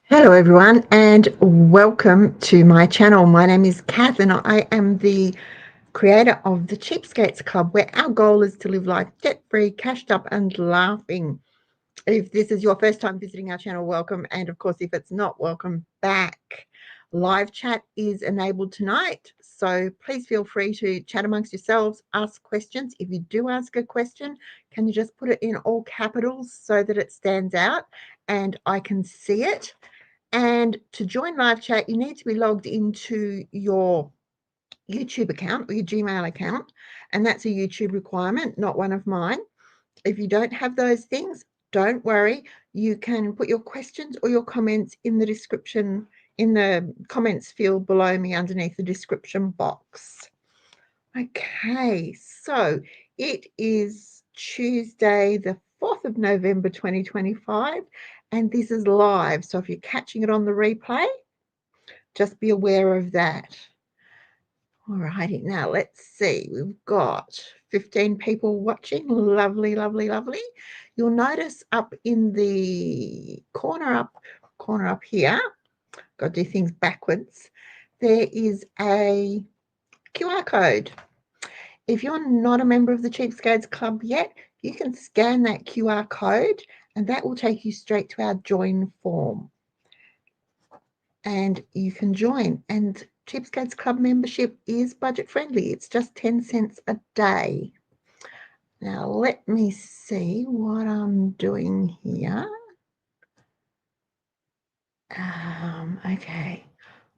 Hello everyone and welcome to my channel. My name is Kath and I am the creator of the Cheapskates Club, where our goal is to live life debt-free, cashed up and laughing. If this is your first time visiting our channel, welcome, and of course if it's not, welcome back. Live chat is enabled tonight, so please feel free to chat amongst yourselves, ask questions. If you do ask a question, can you just put it in all capitals so that it stands out and I can see it? And to join live chat, you need to be logged into your YouTube account or your Gmail account, and that's a YouTube requirement, not one of mine. If you don't have those things, don't worry. You can put your questions or your comments in the description, in the comments field below me underneath the description box. Okay, so it is Tuesday, the 4th of November 2025, and this is live. So if you're catching it on the replay, just be aware of that. All righty, now let's see. We've got 15 people watching. Lovely, lovely, lovely. You'll notice up in the corner up here, got to do things backwards. There is a QR code. If you're not a member of the Cheapskates Club yet, you can scan that QR code and that will take you straight to our join form. And you can join. And Cheapskates Club membership is budget friendly. It's just 10 cents a day. Now let me see what I'm doing here. Okay,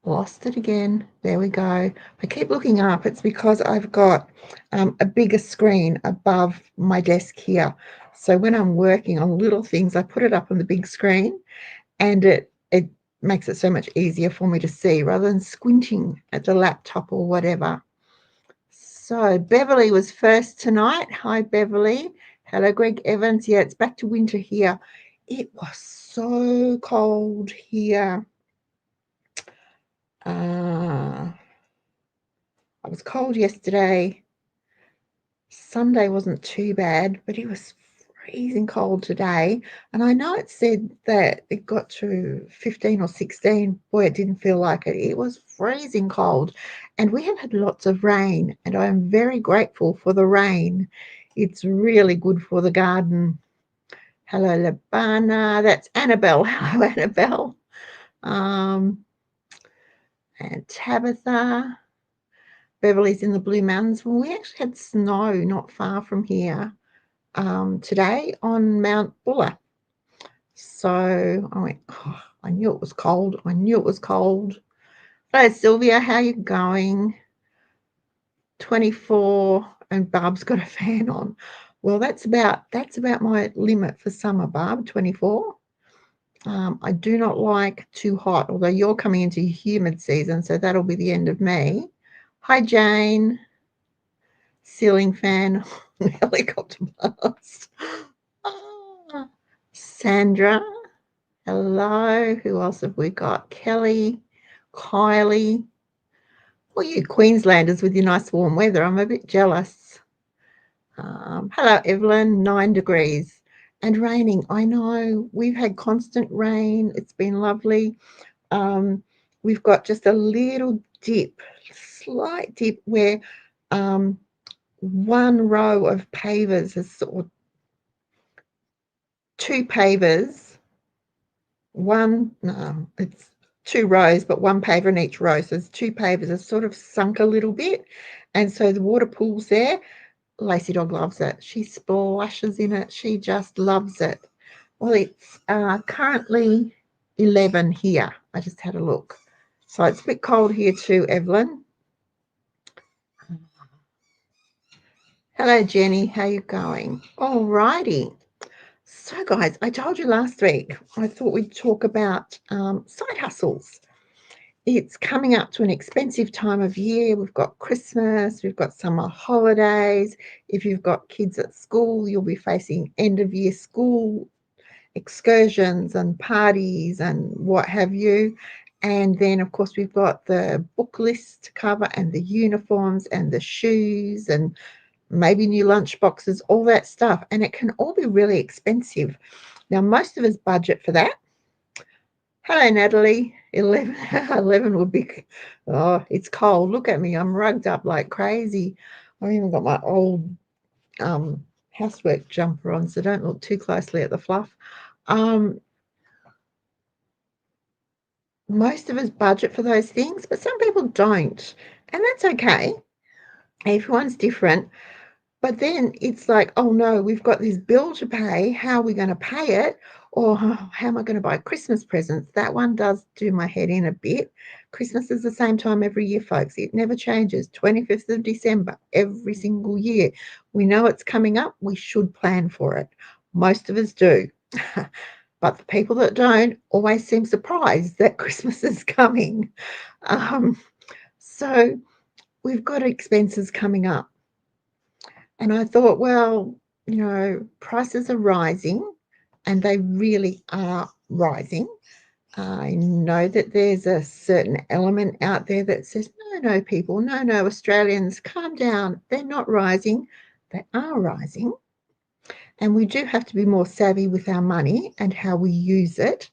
lost it again. There we go. I keep looking up. It's because I've got a bigger screen above my desk here. So when I'm working on little things, I put it up on the big screen, and it makes it so much easier for me to see rather than squinting at the laptop or whatever. So Beverly was first tonight. Hi, Beverly. Hello, Greg Evans. Yeah, it's back to winter here. It was so cold here. I was cold yesterday. Sunday wasn't too bad, but it was freezing cold today. And I know it said that it got to 15 or 16. Boy, it didn't feel like it. It was freezing cold. And we have had lots of rain, and I am very grateful for the rain. It's really good for the garden. Hello, Labana. That's Annabelle. Hello, Annabelle. Um, and Tabitha. Beverly's in the Blue Mountains. Well, we actually had snow not far from here today on Mount Buller. So I went, oh, I knew it was cold. I knew it was cold. Hello, Sylvia. How you going? 24, and Barb's got a fan on. Well, that's about my limit for summer, Barb. 24. I do not like too hot, although you're coming into humid season, so that'll be the end of me. Hi, Jane. Ceiling fan, helicopter blast. Ah, Sandra, hello. Who else have we got? Kelly, Kylie. Well, you Queenslanders with your nice warm weather. I'm a bit jealous. Hello, Evelyn. 9 degrees and raining. I know we've had constant rain. It's been lovely. We've got just a little dip, slight dip where one row of pavers is, or two pavers, it's two rows, but one paver in each row. So there's two pavers. It's sort of sunk a little bit. And so the water pool's there. Lacey dog loves it. She splashes in it. She just loves it. Well, it's currently 11 here. I just had a look. So it's a bit cold here too, Evelyn. Hello, Jenny. How you going? All righty. So, guys, I told you last week I thought we'd talk about side hustles. It's coming up to an expensive time of year. We've got Christmas, we've got summer holidays. If you've got kids at school, you'll be facing end of year school excursions and parties and what have you. And then, of course, we've got the book list to cover and the uniforms and the shoes and maybe new lunch boxes, all that stuff. And it can all be really expensive. Now, most of us budget for that. Hello, Natalie. 11, 11 would be, oh, it's cold. Look at me. I'm rugged up like crazy. I've even got my old housework jumper on, so don't look too closely at the fluff. Most of us budget for those things, but some people don't. And that's okay. Everyone's different. But then it's like, oh no, we've got this bill to pay. How are we going to pay it? Or oh, how am I going to buy Christmas presents? That one does do my head in a bit. Christmas is the same time every year, folks. It never changes. 25th of December, every single year. We know it's coming up. We should plan for it. Most of us do. But the people that don't always seem surprised that Christmas is coming. So we've got expenses coming up. And I thought, well, prices are rising, and they really are rising. I know that there's a certain element out there that says, no, people, no, Australians, calm down. They're not rising. They are rising. And we do have to be more savvy with our money and how we use it.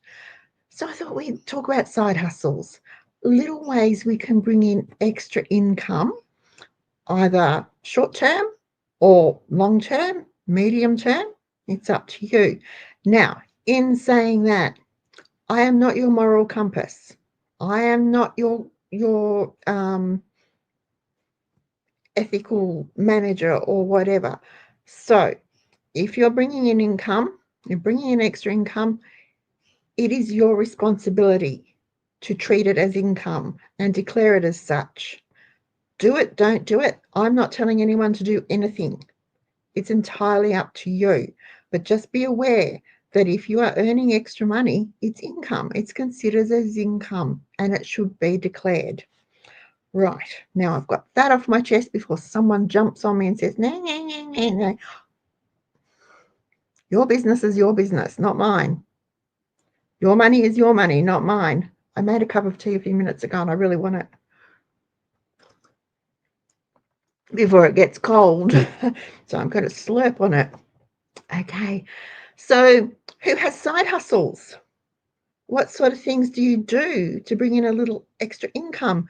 So I thought we'd talk about side hustles, little ways we can bring in extra income, either short term or long term, medium term. It's up to you. Now, in saying that, I am not your moral compass. I am not your ethical manager or whatever. So, if you're bringing in income, you're bringing in extra income, it is your responsibility to treat it as income and declare it as such. Do it, don't do it. I'm not telling anyone to do anything. It's entirely up to you. But just be aware that if you are earning extra money, it's income. It's considered as income and it should be declared. Right. Now I've got that off my chest before someone jumps on me and says, no, no, no, no, no. Your business is your business, not mine. Your money is your money, not mine. I made a cup of tea a few minutes ago and I really want it before it gets cold. So I'm going to slurp on it. Okay. So who has side hustles? What sort of things do you do to bring in a little extra income?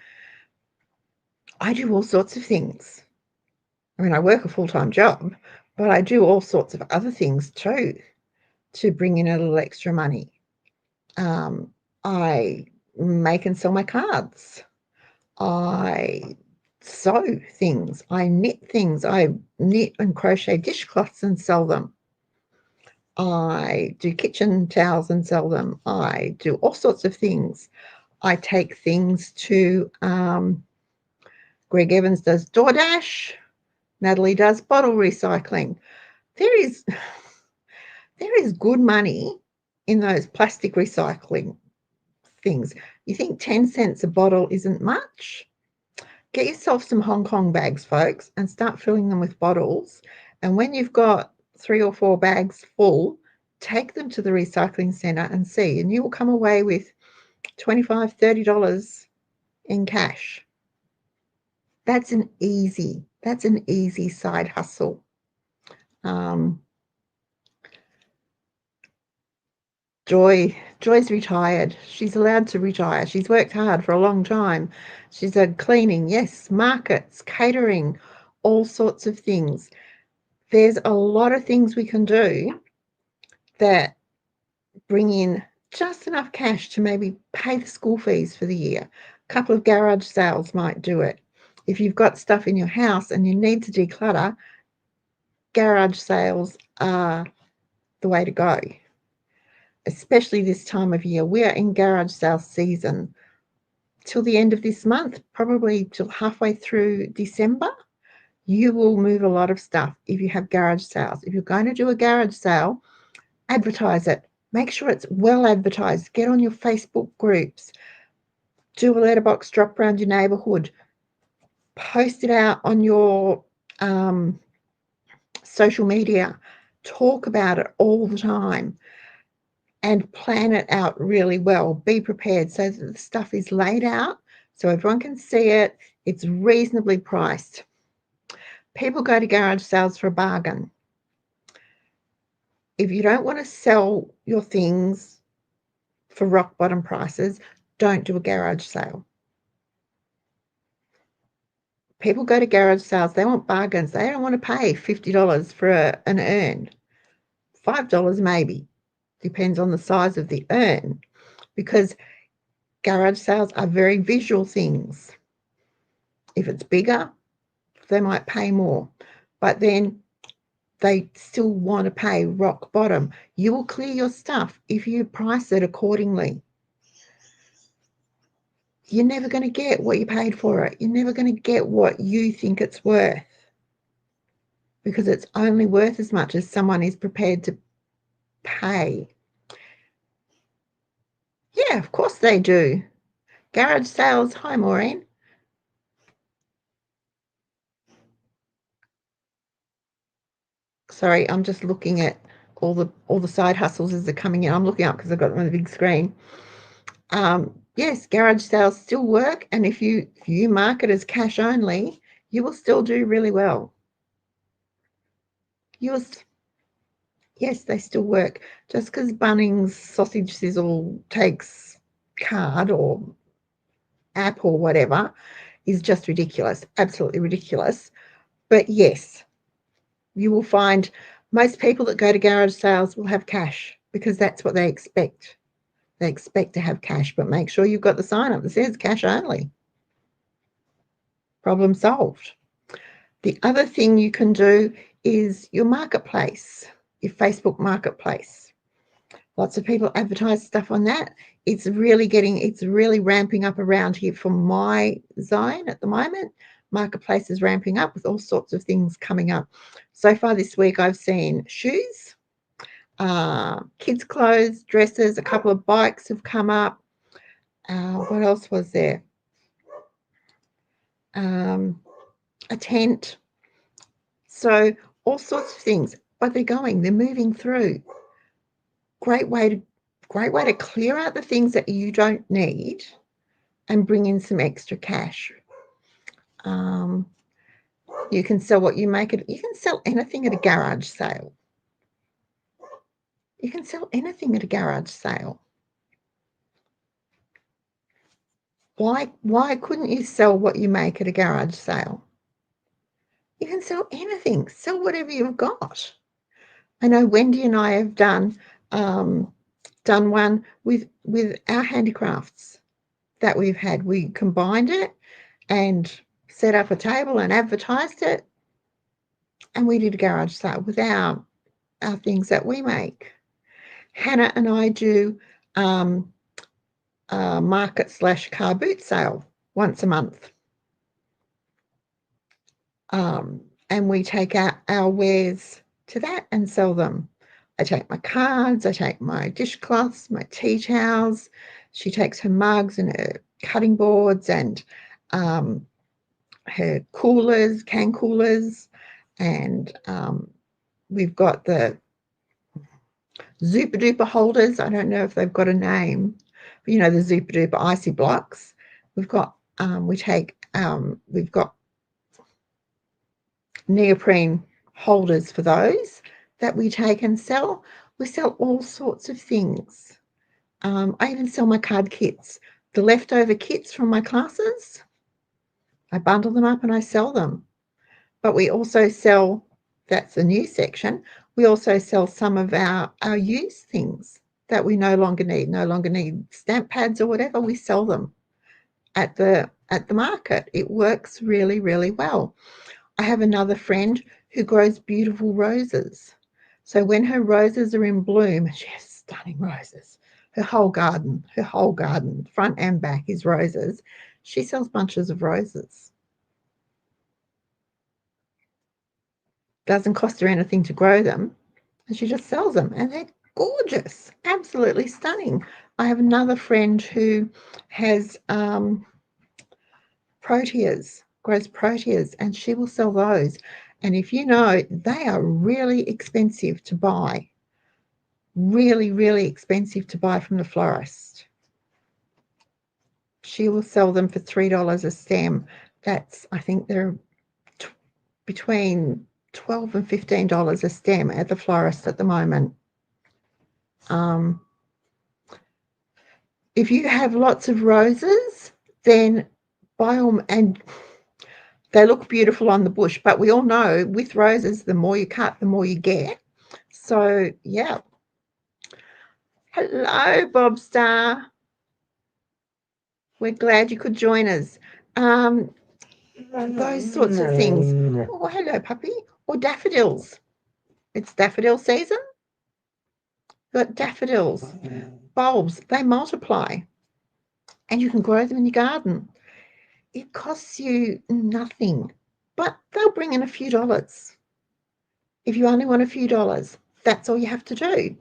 I do all sorts of things. I mean, I work a full-time job, but I do all sorts of other things too to bring in a little extra money. I make and sell my cards. I sew things. I knit things. I knit and crochet dishcloths and sell them. I do kitchen towels and sell them. I do all sorts of things. I take things to Greg Evans does DoorDash. Natalie does bottle recycling. There is good money in those plastic recycling things. You think 10 cents a bottle isn't much? Get yourself some Hong Kong bags, folks, and start filling them with bottles. And when you've got 3 or 4 bags full, take them to the recycling centre and see. And you will come away with $25, $30 in cash. That's an easy side hustle. Joy's retired. She's allowed to retire. She's worked hard for a long time. She's had cleaning, yes, markets, catering, all sorts of things. There's a lot of things we can do that bring in just enough cash to maybe pay the school fees for the year. A couple of garage sales might do it. If you've got stuff in your house and you need to declutter, garage sales are the way to go, especially this time of year. We are in garage sale season till the end of this month, probably till halfway through December. You will move a lot of stuff if you have garage sales. If you're going to do a garage sale, advertise it. Make sure it's well advertised. Get on your Facebook groups. Do a letterbox drop around your neighbourhood. Post it out on your social media. Talk about it all the time and plan it out really well. Be prepared so that the stuff is laid out so everyone can see it. It's reasonably priced. People go to garage sales for a bargain. If you don't want to sell your things for rock bottom prices, don't do a garage sale. People go to garage sales, they want bargains. They don't want to pay $50 for an urn. $5 maybe, depends on the size of the urn, because garage sales are very visual things. If it's bigger, they might pay more, but then they still want to pay rock bottom. You will clear your stuff if you price it accordingly. You're never going to get what you paid for it. You're never going to get what you think it's worth, because it's only worth as much as someone is prepared to pay. Yeah, of course they do. Garage sales. Hi, Maureen. Sorry, I'm just looking at all the side hustles as they're coming in. I'm looking up because I've got them on the big screen. Yes, garage sales still work, and if you market as cash only, you will still do really well. Yes, they still work. Just because Bunnings sausage sizzle takes card or app or whatever is just ridiculous, absolutely ridiculous. But yes, you will find most people that go to garage sales will have cash because that's what they expect. They expect to have cash, but make sure you've got the sign up that says cash only. Problem solved. The other thing you can do is your marketplace, your Facebook marketplace. Lots of people advertise stuff on that. It's really ramping up around here for my zone at the moment. Marketplace is ramping up with all sorts of things coming up. So far this week, I've seen shoes, kids' clothes, dresses, a couple of bikes have come up. What else was there? A tent. So all sorts of things, but they're moving through. Great way to clear out the things that you don't need and bring in some extra cash. You can sell what you make it. You can sell anything at a garage sale. You can sell anything at a garage sale. Why couldn't you sell what you make at a garage sale? You can sell anything. Sell whatever you've got. I know Wendy and I have done one with our handicrafts that we've had. We combined it and set up a table and advertised it, and we did a garage sale with our things that we make. Hannah and I do market/car boot sale once a month. And we take our wares to that and sell them. I take my cards, I take my dishcloths, my tea towels. She takes her mugs and her cutting boards and her coolers, can coolers, and we've got the Super Duper holders. I don't know if they've got a name, but you know, the Super Duper icy blocks. We've got we've got neoprene holders for those that we take and sell. We sell all sorts of things. I even sell my card kits, the leftover kits from my classes. I bundle them up and I sell them. But we also sell, that's a new section, we also sell some of our used things that we no longer need stamp pads or whatever. We sell them at the market. It works really, really well. I have another friend who grows beautiful roses. So when her roses are in bloom, she has stunning roses. Her whole garden, front and back is roses. She sells bunches of roses. Doesn't cost her anything to grow them, and she just sells them, and they're gorgeous, absolutely stunning. I have another friend who has proteas, grows proteas, and she will sell those. And if you know, they are really expensive to buy. Really, really expensive to buy from the florist. She will sell them for $3 a stem. That's, I think they're between $12 and $15 a stem at the florist at the moment. If you have lots of roses, then by all, and they look beautiful on the bush, but we all know with roses, the more you cut, the more you get. So, yeah. Hello, Bobstar. We're glad you could join us. Those sorts of things. Oh, hello, puppy. Or daffodils. It's daffodil season. Got daffodils, bulbs, they multiply, and you can grow them in your garden. It costs you nothing, but they'll bring in a few dollars. If you only want a few dollars, that's all you have to do.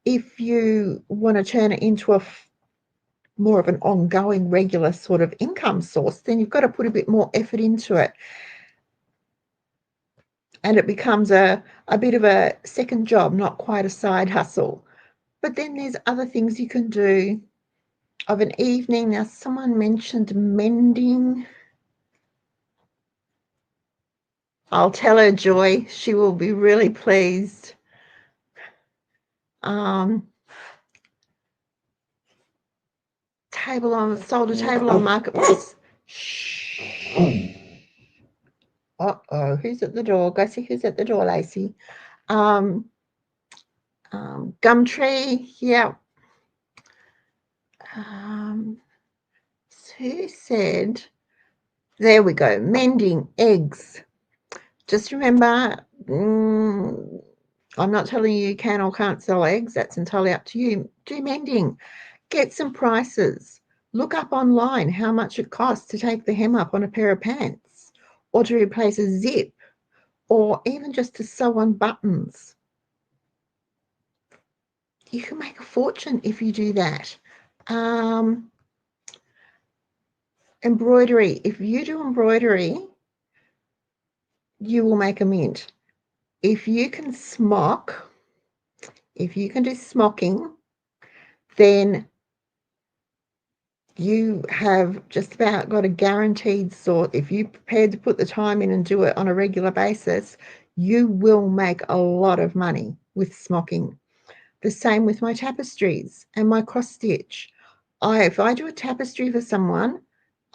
If you want to turn it into a more of an ongoing, regular sort of income source, then you've got to put a bit more effort into it. And it becomes a bit of a second job, not quite a side hustle. But then there's other things you can do of an evening. Now, someone mentioned mending. I'll tell her, Joy. She will be really pleased. Sold a table on Marketplace. Shh. Uh-oh, who's at the door? Go see who's at the door, Lacey. Gumtree, yeah. Who said, there we go, mending, eggs. Just remember, I'm not telling you can or can't sell eggs. That's entirely up to you. Do mending. Get some prices. Look up online how much it costs to take the hem up on a pair of pants, or to replace a zip, or even just to sew on buttons. You can make a fortune if you do that. Embroidery. If you do embroidery, you will make a mint. If you can smock, if you can do smocking, then you have just about got a guaranteed sort. If you're prepared to put the time in and do it on a regular basis, you will make a lot of money with smocking. The same with my tapestries and my cross stitch. If I do a tapestry for someone,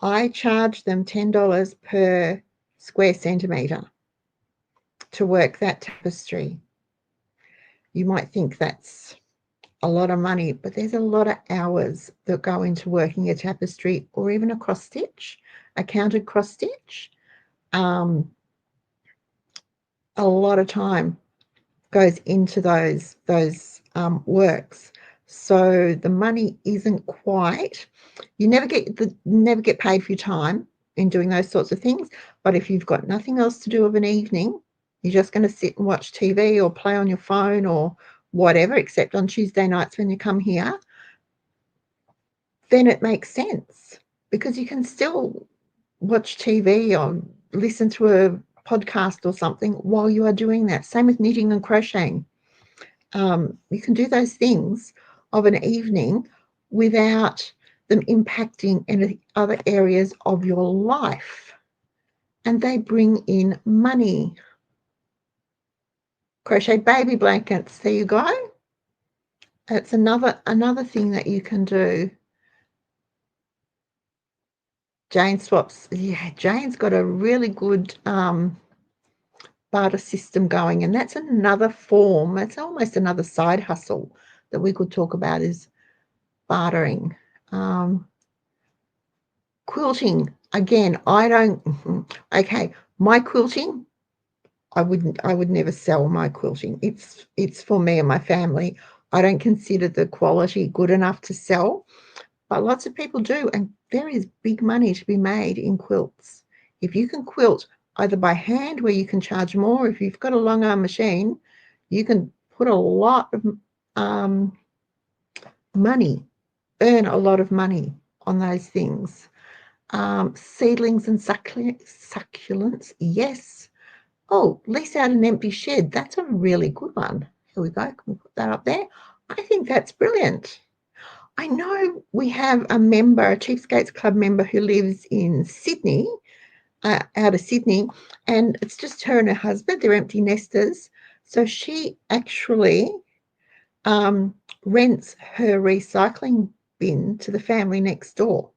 I charge them $10 per square centimetre to work that tapestry. You might think that's a lot of money, but there's a lot of hours that go into working a tapestry or even a cross stitch, a counted cross stitch. A lot of time goes into those works. So the money isn't quite. You never get paid for your time in doing those sorts of things. But if you've got nothing else to do of an evening, you're just going to sit and watch TV or play on your phone or whatever, except on Tuesday nights when you come here, then it makes sense because you can still watch TV or listen to a podcast or something while you are doing that. Same with knitting and crocheting. You can do those things of an evening without them impacting any other areas of your life, and they bring in money. Crochet baby blankets, there you go. That's another thing that you can do. Jane swaps. Yeah, Jane's got a really good barter system going, and that's another form. It's almost another side hustle that we could talk about is bartering. Quilting. Again, I don't. Okay, my quilting, I would never sell my quilting. It's for me and my family. I don't consider the quality good enough to sell, but lots of people do, and there is big money to be made in quilts. If you can quilt either by hand, where you can charge more, if you've got a long arm machine, you can put a lot of money, earn a lot of money on those things. Seedlings and succulents, yes. Oh, lease out an empty shed. That's a really good one. Here we go. Can we put that up there? I think that's brilliant. I know we have a member, a Cheapskates Club member who lives in Sydney, out of Sydney, and it's just her and her husband. They're empty nesters. So she actually rents her recycling bin to the family next door.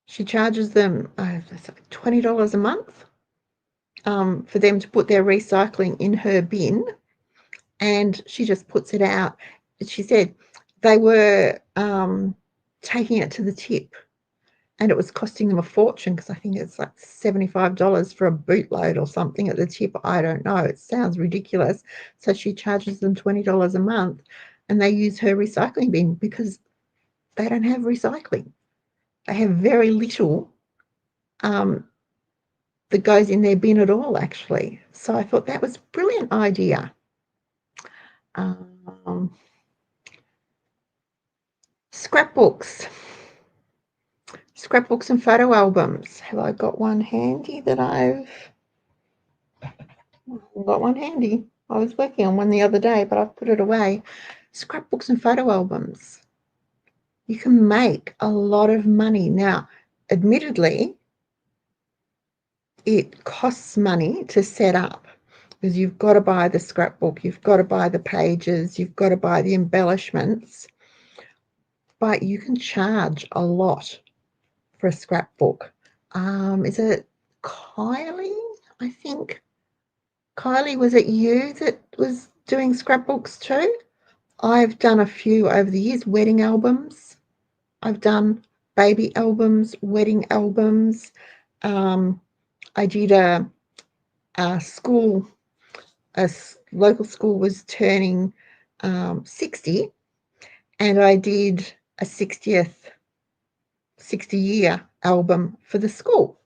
She charges them $20 a month for them to put their recycling in her bin, and she just puts it out. She said they were taking it to the tip, and it was costing them a fortune, because I think it's like $75 for a bootload or something at the tip. I don't know. It sounds ridiculous. So she charges them $20 a month, and they use her recycling bin because they don't have recycling. They have very little that goes in their bin at all, actually. So I thought that was a brilliant idea. Scrapbooks and photo albums. Have I got one handy that I've got one handy? I was working on one the other day, but I've put it away. Scrapbooks and photo albums. You can make a lot of money. Now, admittedly, it costs money to set up, because you've got to buy the scrapbook, you've got to buy the pages, you've got to buy the embellishments, but you can charge a lot for a scrapbook. Is it Kylie? I think Kylie, was it you that was doing scrapbooks too? I've done a few over the years. Wedding albums. I've done baby albums, wedding albums. I did a school, a local school was turning 60, and I did a 60-year album for the school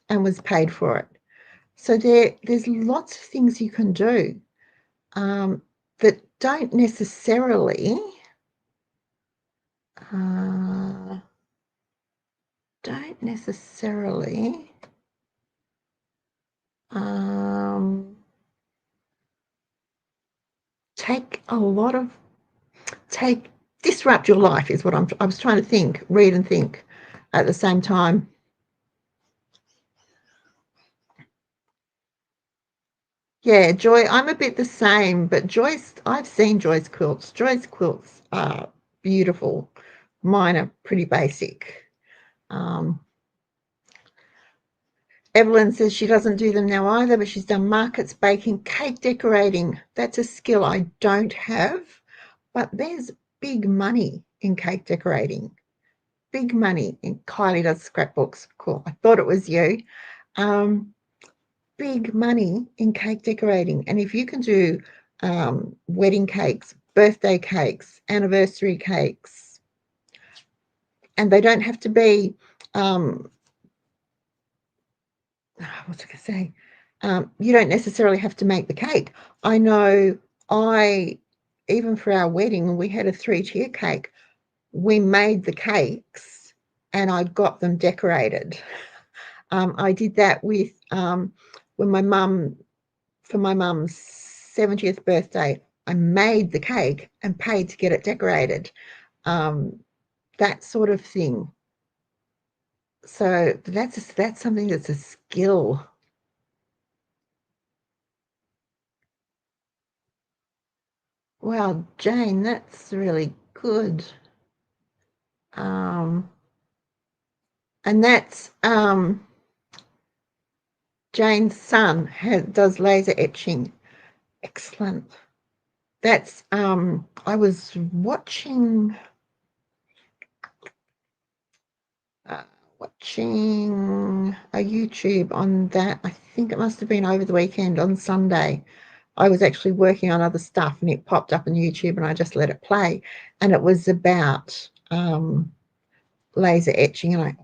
and was paid for it. So there's lots of things you can do that don't necessarily disrupt your life, is what I was trying to read and think at the same time. Yeah, Joy, I'm a bit the same, but Joyce, I've seen Joy's quilts. Joy's quilts are beautiful. Mine are pretty basic. Evelyn says she doesn't do them now either, but she's done markets, baking, cake decorating. That's a skill I don't have, but there's big money in cake decorating. Big money. And Kylie does scrapbooks. Cool. I thought it was you. Big money in cake decorating. And if you can do wedding cakes, birthday cakes, anniversary cakes, and they don't have to be what's I going to say? You don't necessarily have to make the cake. I know even for our wedding, we had a 3-tier cake. We made the cakes and I got them decorated. I did that with when for my mum's 70th birthday, I made the cake and paid to get it decorated. That sort of thing. So that's something that's a skill. Wow, Jane, that's really good. And that's Jane's son does laser etching. Excellent. That's I was watching a YouTube on that. I think it must have been over the weekend on Sunday. I was actually working on other stuff and it popped up on YouTube and I just let it play. And it was about laser etching, and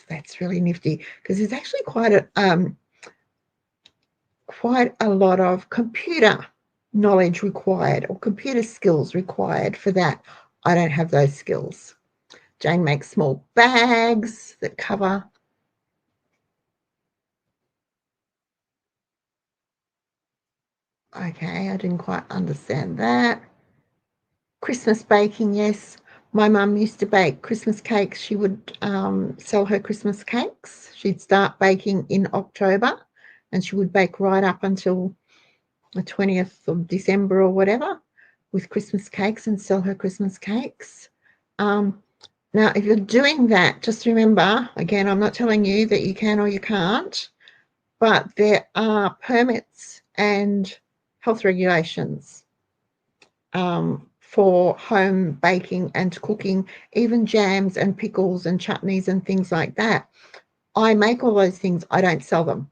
that's really nifty, because there's actually quite a lot of computer knowledge required, or computer skills required for that. I don't have those skills. Jane makes small bags that cover. Okay, I didn't quite understand that. Christmas baking, yes. My mum used to bake Christmas cakes. She would sell her Christmas cakes. She'd start baking in October and she would bake right up until the 20th of December or whatever, with Christmas cakes and sell her Christmas cakes. Now, if you're doing that, just remember, again, I'm not telling you that you can or you can't, but there are permits and health regulations for home baking and cooking, even jams and pickles and chutneys and things like that. I make all those things. I don't sell them.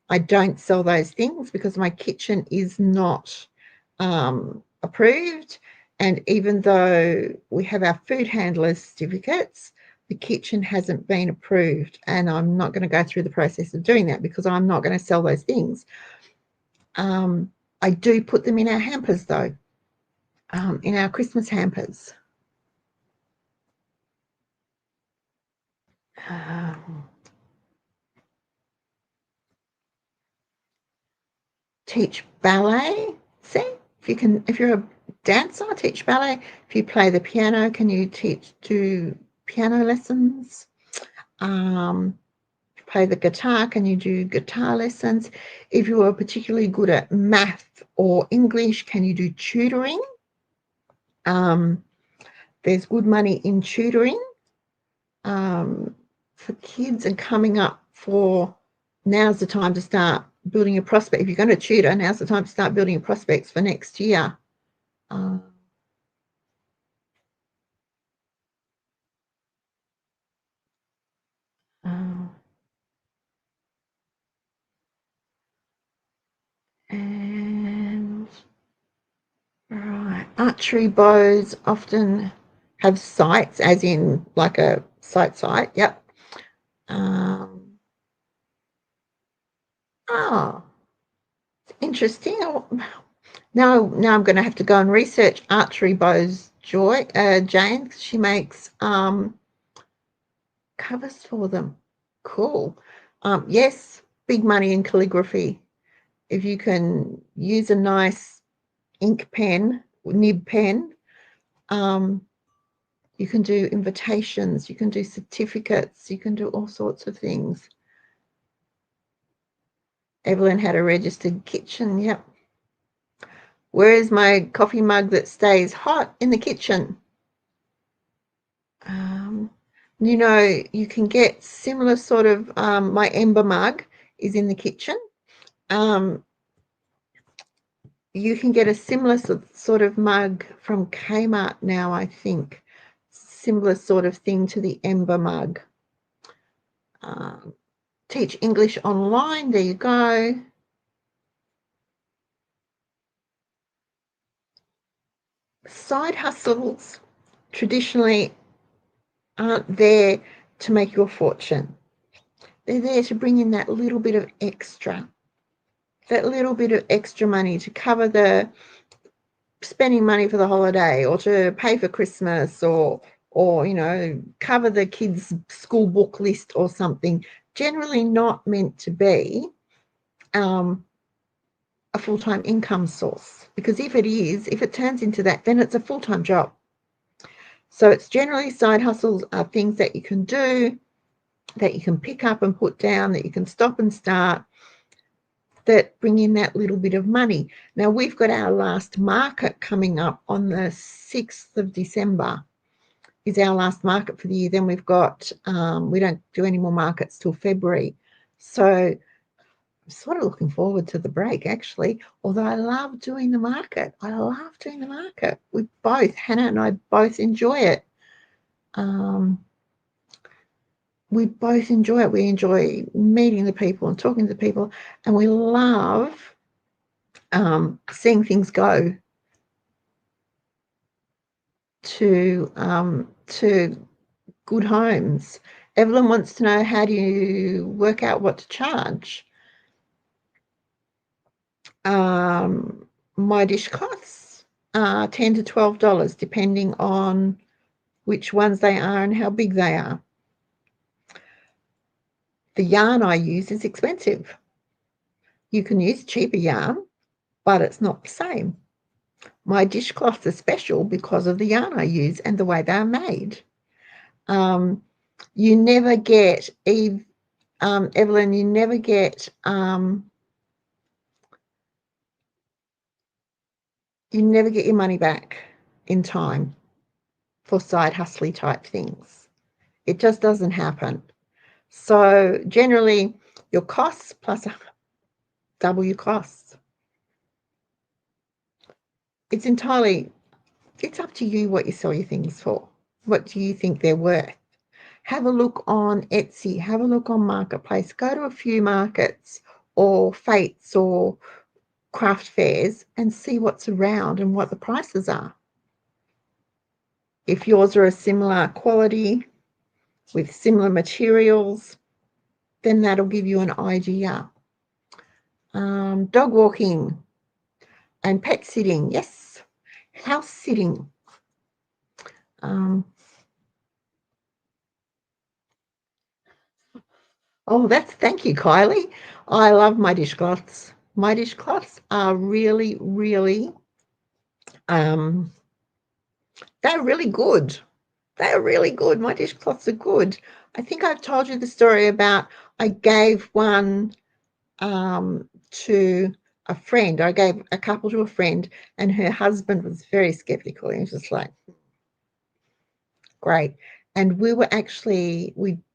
I don't sell those things because my kitchen is not approved. And even though we have our food handler certificates, the kitchen hasn't been approved. And I'm not going to go through the process of doing that because I'm not going to sell those things. I do put them in our hampers, though, in our Christmas hampers. Teach ballet. See, if you're a dancer, teach ballet. If you play the piano, can you do piano lessons? If you play the guitar, can you do guitar lessons? If you are particularly good at math or English, can you do tutoring? There's good money in tutoring for kids, and coming up for now's the time to start building a prospect. If you're going to tutor, now's the time to start building your prospects for next year. And right, archery bows often have sights, as in like a sight. Yep. Oh, interesting. Now I'm going to have to go and research archery bows. Jane, 'cause she makes covers for them. Cool. Yes, big money in calligraphy. If you can use a nice ink pen, nib pen, you can do invitations, you can do certificates, you can do all sorts of things. Evelyn had a registered kitchen. Yep. Where is my coffee mug that stays hot? In the kitchen. You know, you can get similar sort of, my Ember mug is in the kitchen. You can get a similar sort of mug from Kmart now, I think. Similar sort of thing to the Ember mug. Teach English online. There you go. Side hustles traditionally aren't there to make your fortune. They're there to bring in that little bit of extra money to cover the spending money for the holiday, or to pay for Christmas, or you know, cover the kids' school book list or something. Generally not meant to be a full-time income source, because if it turns into that, then it's a full-time job. So it's generally side hustles are things that you can do, that you can pick up and put down, that you can stop and start, that bring in that little bit of money. Now, we've got our last market coming up on the 6th of December is our last market for the year. Then we've got, we don't do any more markets till February. So I'm sort of looking forward to the break, actually, although I love doing the market. We both, Hannah and I, both enjoy it. We both enjoy it. We enjoy meeting the people and talking to the people, and we love seeing things go to good homes. Evelyn wants to know, how do you work out what to charge? My dishcloths are $10 to $12, depending on which ones they are and how big they are. The yarn I use is expensive. You can use cheaper yarn, but it's not the same. My dishcloths are special because of the yarn I use and the way they're made. You never get, Evelyn, you never get you never get your money back in time for side hustly type things. It just doesn't happen. So generally, your costs plus double your costs. It's up to you what you sell your things for. What do you think they're worth? Have a look on Etsy, have a look on Marketplace, go to a few markets or fates or craft fairs and see what's around and what the prices are. If yours are a similar quality with similar materials, then that'll give you an idea. Dog walking and pet sitting, yes. House sitting. Thank you, Kylie. I love my dishcloths. My dishcloths are really, really, um, they're really good. They're really good. My dishcloths are good. I think I've told you the story about I gave one to a friend. I gave a couple to a friend, and her husband was very skeptical. He was just like, great. And we'd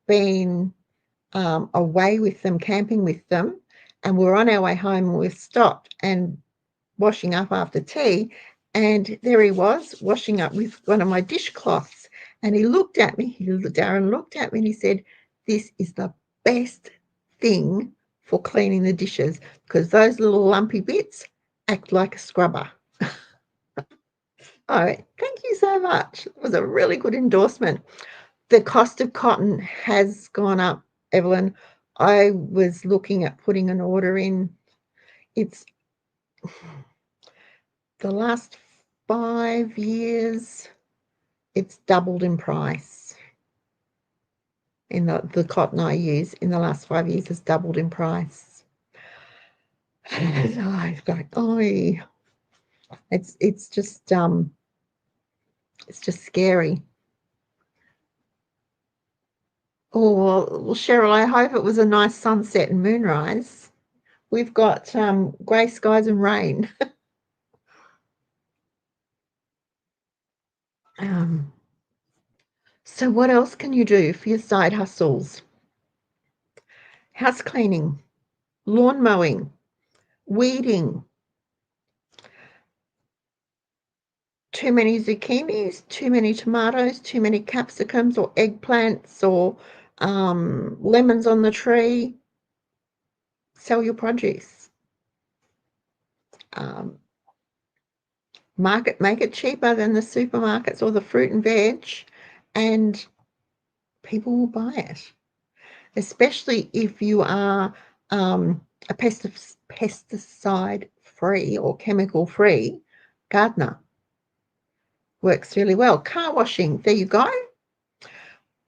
been away with them, camping with them, and we were on our way home and we stopped and washing up after tea. And there he was washing up with one of my dishcloths. And he looked at me, Darren looked at me and he said, this is the best thing for cleaning the dishes because those little lumpy bits act like a scrubber. Oh, thank you so much. It was a really good endorsement. The cost of cotton has gone up, Evelyn. I was looking at putting an order in. It's the last 5 years, it's doubled in price. In the cotton I use in the last 5 years has doubled in price. I was going, oh, it's just scary. Oh well, Cheryl, I hope it was a nice sunset and moonrise. We've got grey skies and rain. So what else can you do for your side hustles? House cleaning, lawn mowing, weeding. Too many zucchinis, too many tomatoes, too many capsicums or eggplants or lemons on the tree. Sell your produce. Make it cheaper than the supermarkets or the fruit and veg, and people will buy it. Especially if you are a pesticide free or chemical free gardener. Works really well. Car washing, there you go.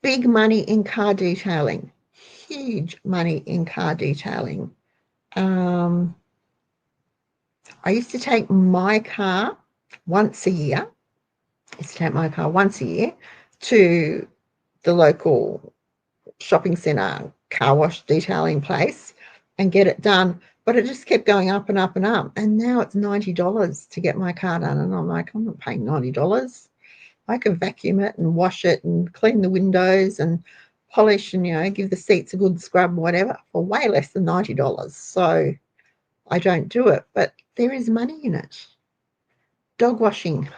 Big money in car detailing. Huge money in car detailing. I used to take my car once a year. To the local shopping centre car wash detailing place and get it done. But it just kept going up and up and up. And now it's $90 to get my car done. And I'm like, I'm not paying $90. I can vacuum it and wash it and clean the windows and polish and, give the seats a good scrub, whatever, for way less than $90. So I don't do it. But there is money in it. Dog washing.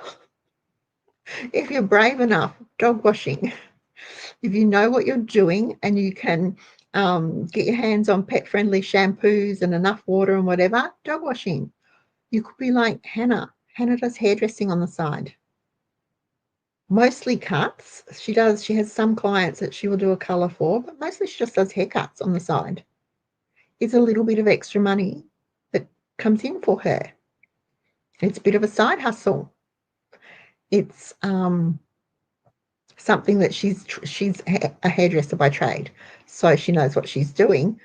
If you're brave enough, dog washing. If you know what you're doing and you can get your hands on pet-friendly shampoos and enough water and whatever, dog washing. You could be like Hannah. Hannah does hairdressing on the side. Mostly cuts. She has some clients that she will do a colour for, but mostly she just does haircuts on the side. It's a little bit of extra money that comes in for her. It's a bit of a side hustle. It's something that she's a hairdresser by trade, so she knows what she's doing.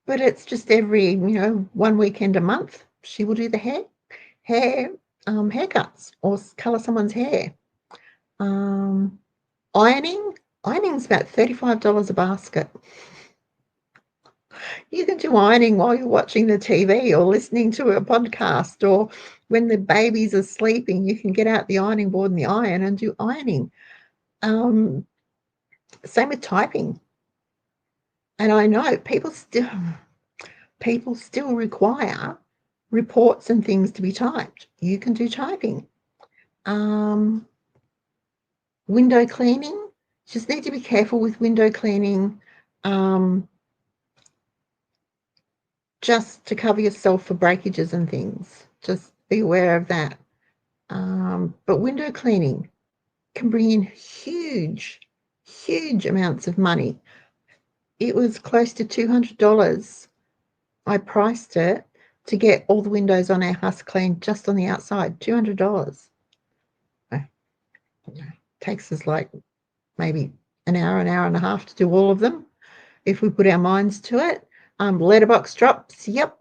But it's just every, one weekend a month, she will do the haircuts or colour someone's hair. Ironing. Ironing's about $35 a basket. You can do ironing while you're watching the TV or listening to a podcast, or when the babies are sleeping, you can get out the ironing board and the iron and do ironing. Same with typing. And I know people still require reports and things to be typed. You can do typing. Window cleaning. Just need to be careful with window cleaning. Just to cover yourself for breakages and things. Just be aware of that. But window cleaning can bring in huge amounts of money. It was close to $200. I priced it to get all the windows on our house cleaned just on the outside. $200. Takes us like maybe an hour and a half to do all of them if we put our minds to it. Letterbox drops, yep.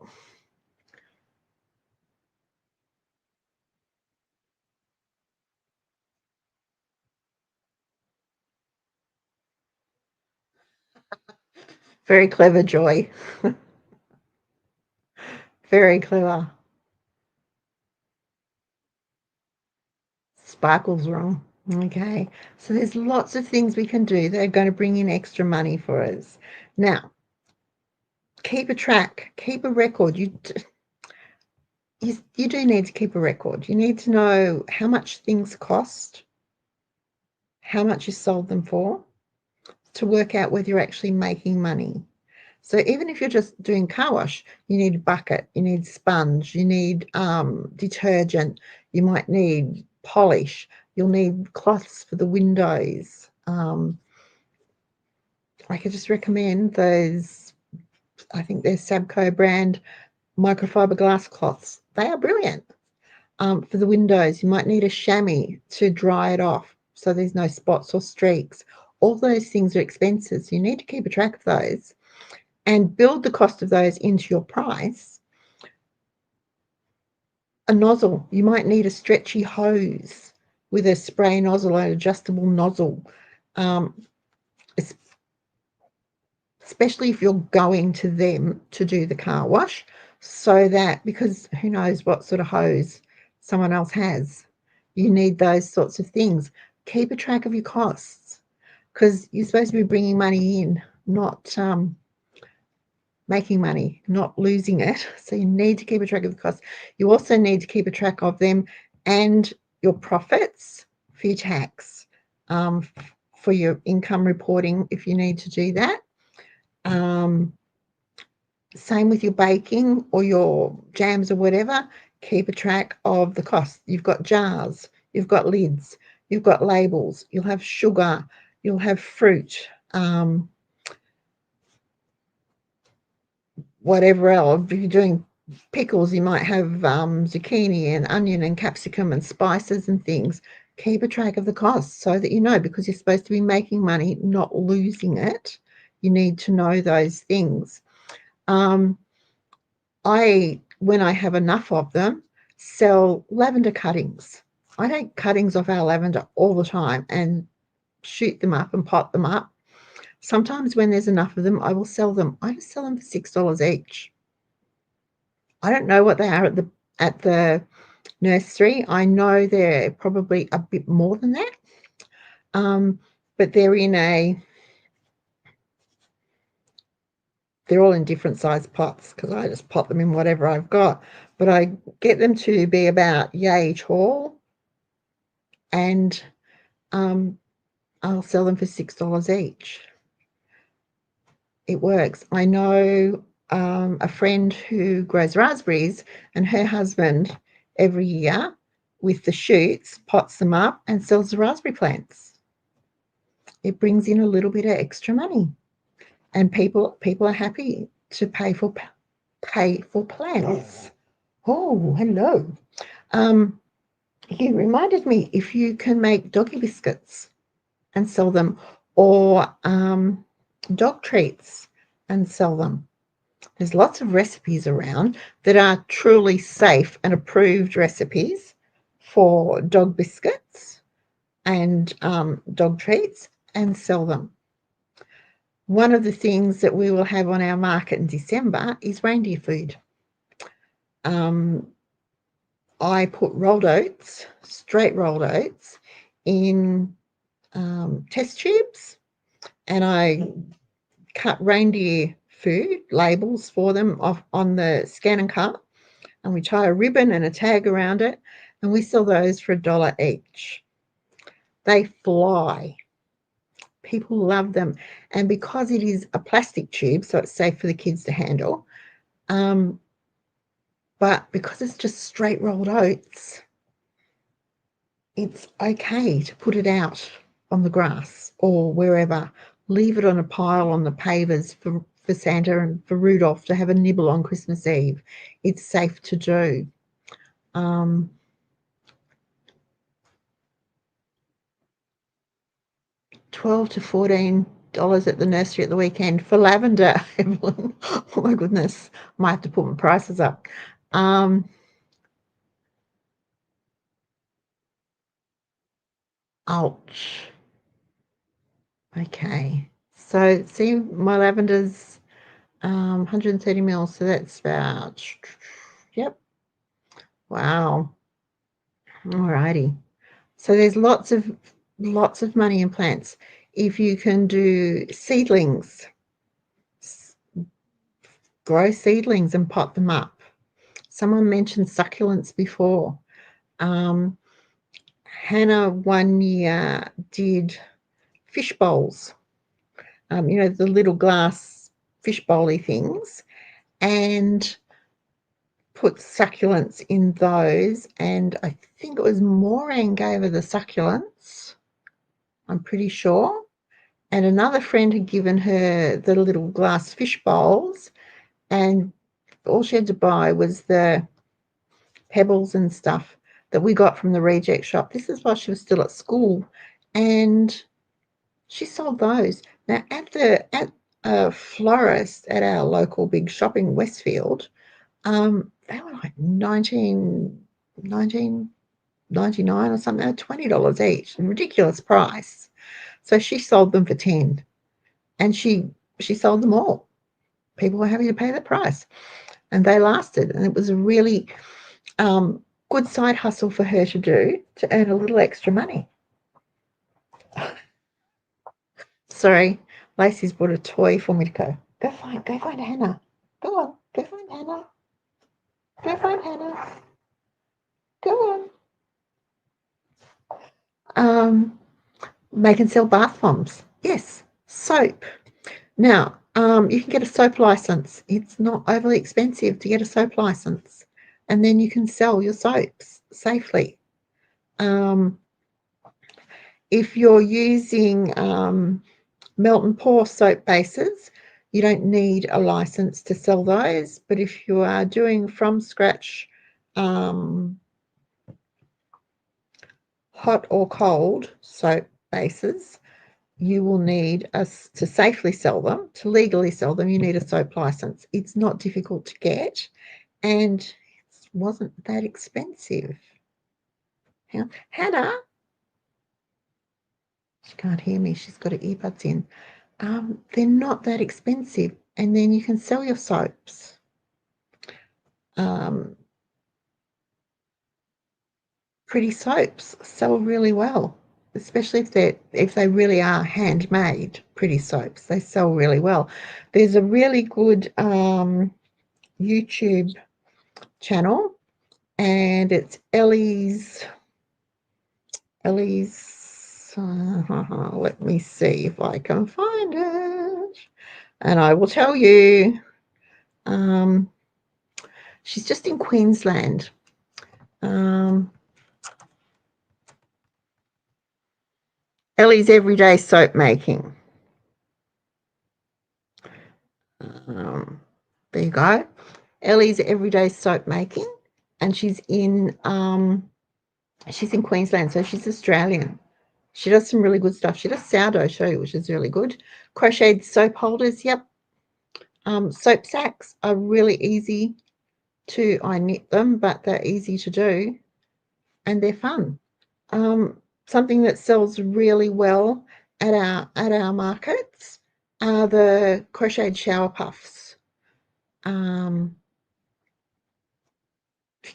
Very clever, Joy. Very clever. Sparkle's wrong. Okay, so there's lots of things we can do that are going to bring in extra money for us. Now, keep a track, keep a record. You do need to keep a record. You need to know how much things cost, how much you sold them for, to work out whether you're actually making money. So even if you're just doing car wash, you need a bucket, you need sponge, you need detergent, you might need polish, you'll need cloths for the windows. I could just recommend those, I think they're Sabco brand microfiber glass cloths. They are brilliant. For the windows, you might need a chamois to dry it off so there's no spots or streaks. All those things are expensive, so you need to keep a track of those and build the cost of those into your price. A nozzle, you might need a stretchy hose with a spray nozzle, an adjustable nozzle, especially if you're going to them to do the car wash, so that, because who knows what sort of hose someone else has. You need those sorts of things. Keep a track of your costs, because you're supposed to be bringing money in, not making money, not losing it. So you need to keep a track of the costs. You also need to keep a track of them and your profits for your tax, for your income reporting if you need to do that. Same with your baking or your jams or whatever. Keep a track of the costs. You've got jars, you've got lids, you've got labels, you'll have sugar, you'll have fruit, whatever else. If you're doing pickles, you might have zucchini and onion and capsicum and spices and things. Keep a track of the costs so that you know, because you're supposed to be making money, not losing it. You need to know those things. When I have enough of them, sell lavender cuttings. I take cuttings off our lavender all the time and shoot them up and pot them up. Sometimes when there's enough of them, I will sell them. I just sell them for $6 each. I don't know what they are at the nursery. I know they're probably a bit more than that. But they're all in different size pots, because I just pot them in whatever I've got. But I get them to be about yay tall, and I'll sell them for $6 each. It works. I know a friend who grows raspberries, and her husband every year with the shoots pots them up and sells the raspberry plants. It brings in a little bit of extra money, and people are happy to pay for plants. Oh, hello. He reminded me, if you can make doggy biscuits and sell them, or dog treats and sell them. There's lots of recipes around that are truly safe and approved recipes for dog biscuits and dog treats, and sell them. one of the things that we will have on our market in December is reindeer food. I put rolled oats, straight rolled oats, in test tubes, and I cut reindeer food labels for them off on the scan and cut, and we tie a ribbon and a tag around it, and we sell those for $1 each. They fly. People love them, and because it is a plastic tube, so it's safe for the kids to handle, but because it's just straight rolled oats, it's okay to put it out on the grass or wherever. Leave it on a pile on the pavers for Santa and for Rudolph to have a nibble on Christmas Eve. It's safe to do. $12 to $14 at the nursery at the weekend for lavender, Evelyn. Oh my goodness, might have to put my prices up. Ouch. Okay, so see, my lavender's 130 mils, so that's about, yep. Wow. Alrighty. So there's lots of money in plants. If you can do seedlings, grow seedlings and pot them up. Someone mentioned succulents before. Hannah one year did fish bowls, the little glass fish bowly things, and put succulents in those. And I think it was Maureen gave her the succulents, I'm pretty sure. And another friend had given her the little glass fish bowls, and all she had to buy was the pebbles and stuff that we got from the reject shop. This is while she was still at school, and she sold those. Now at a florist at our local big shop in Westfield, they were like 19.99 or something, $20 each, a ridiculous price. So she sold them for 10, and she sold them all. People were happy to pay that price, and they lasted, and it was a really good side hustle for her to do to earn a little extra money. Sorry, Lacey's brought a toy for me to go. Go find Hannah. Go on, go find Hannah. Go find Hannah. Go on. Make and sell bath bombs. Yes, soap. Now, you can get a soap license. It's not overly expensive to get a soap license, and then you can sell your soaps safely. If you're using melt and pour soap bases, you don't need a license to sell those. But if you are doing from scratch hot or cold soap bases, you will need us to safely sell them, to legally sell them. You need a soap license. It's not difficult to get, and it wasn't that expensive. Hannah, she can't hear me. She's got her earbuds in. They're not that expensive, and then you can sell your soaps. Pretty soaps sell really well, especially if they really are handmade. Pretty soaps, they sell really well. There's a really good YouTube channel, and it's Ellie's. Let me see if I can find it, and I will tell you. She's just in Queensland. Ellie's Everyday Soap Making. There you go. Ellie's Everyday Soap Making, and she's in Queensland, so she's Australian. She does some really good stuff. She does sourdough too, which is really good. Crocheted soap holders, yep. Soap sacks are really easy I knit them, but they're easy to do, and they're fun. Something that sells really well at our markets are the crocheted shower puffs.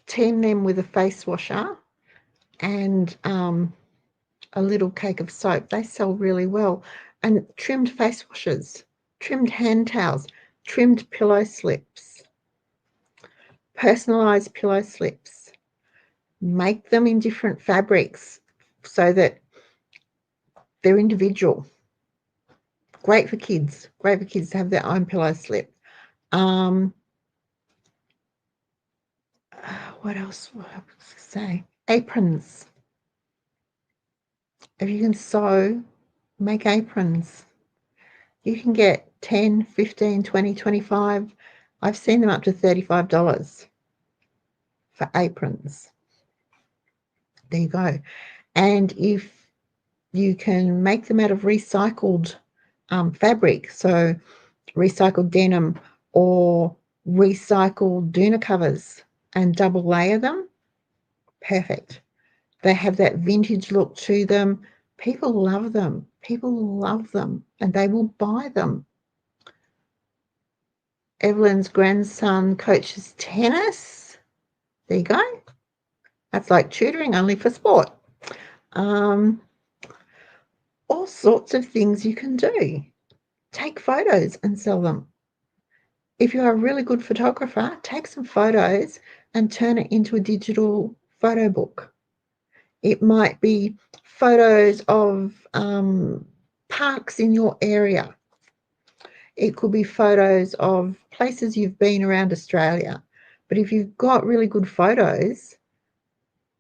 Team them with a face washer and a little cake of soap. They sell really well. And trimmed face washers, trimmed hand towels, trimmed pillow slips, personalized pillow slips. Make them in different fabrics so that they're individual. Great for kids. Great for kids to have their own pillow slip. What else would I say? Aprons. If you can sew, make aprons. You can get 10, 15, 20, 25. I've seen them up to $35 for aprons. There you go. And if you can make them out of recycled fabric, so recycled denim or recycled doona covers, and double layer them, perfect. They have that vintage look to them. People love them. People love them, and they will buy them. Evelyn's grandson coaches tennis. There you go. That's like tutoring, only for sport. All sorts of things you can do. Take photos and sell them. If you're a really good photographer, take some photos and turn it into a digital photo book. It might be photos of parks in your area. It could be photos of places you've been around Australia. But if you've got really good photos,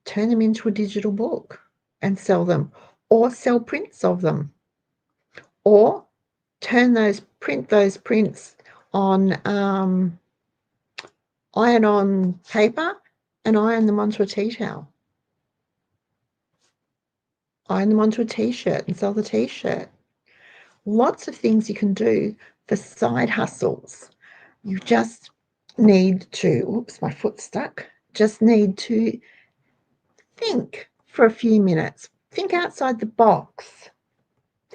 turn them into a digital book and sell them, or sell prints of them, or print those prints on iron on paper and iron them onto a tea towel. Iron them onto a t-shirt and sell the t-shirt. Lots of things you can do for side hustles. You just need to, oops, my foot's stuck. Just need to think for a few minutes. Think outside the box.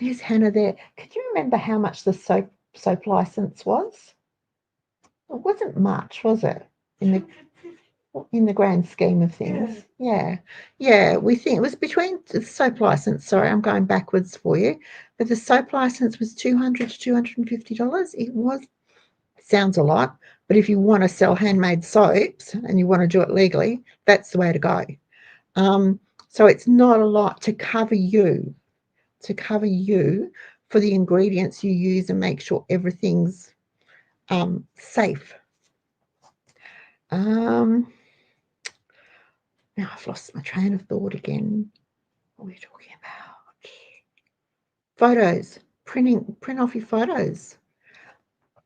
There's Hannah there. Can you remember how much the soap license was? It wasn't much, was it? In the grand scheme of things. Yeah. We think it was between the soap license. Sorry, I'm going backwards for you. But the soap license was $200 to $250. It was, sounds a lot, but if you want to sell handmade soaps and you want to do it legally, that's the way to go. So it's not a lot to cover you for the ingredients you use and make sure everything's safe. Now I've lost my train of thought again. What are we talking about? Photos. Print off your photos.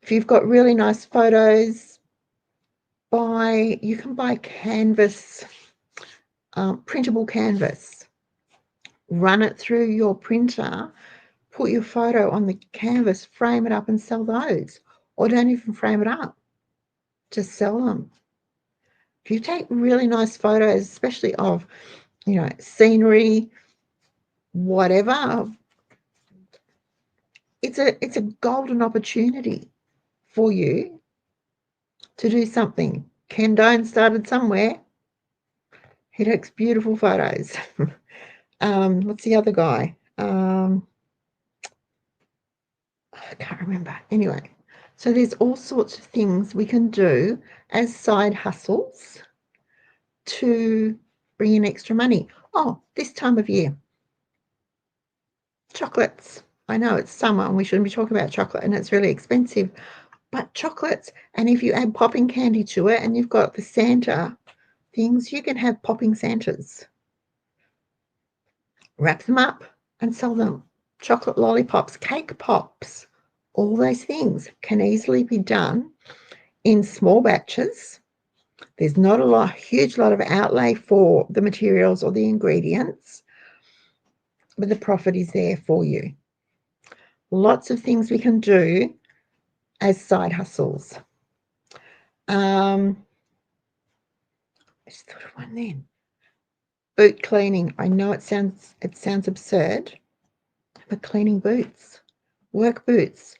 If you've got really nice photos, you can buy canvas, printable canvas. Run it through your printer, put your photo on the canvas, frame it up and sell those. Or don't even frame it up, just sell them. If you take really nice photos, especially of, scenery, whatever, it's a golden opportunity for you to do something. Ken Doan started somewhere. He takes beautiful photos. What's the other guy? I can't remember. Anyway, so there's all sorts of things we can do as side hustles to bring in extra money. Oh, this time of year, chocolates. I know it's summer and we shouldn't be talking about chocolate and it's really expensive, but chocolates, and if you add popping candy to it and you've got the Santa things, you can have popping Santas. Wrap them up and sell them. Chocolate lollipops, cake pops, all those things can easily be done in small batches. There's not a huge lot of outlay for the materials or the ingredients, but the profit is there for you. Lots of things we can do as side hustles. I just thought of one then. Boot cleaning. I know it sounds absurd, but cleaning boots, work boots,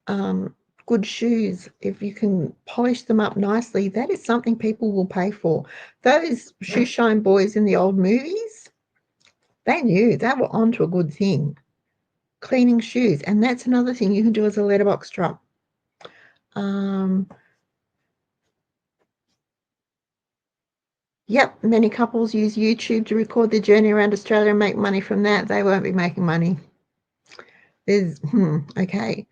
good shoes, if you can polish them up nicely, that is something people will pay for. Those shoe shine boys in the old movies, they knew they were onto a good thing, cleaning shoes. And that's another thing you can do as a letterbox drop. Yep, many couples use YouTube to record their journey around Australia and make money from that. They won't be making money. Okay.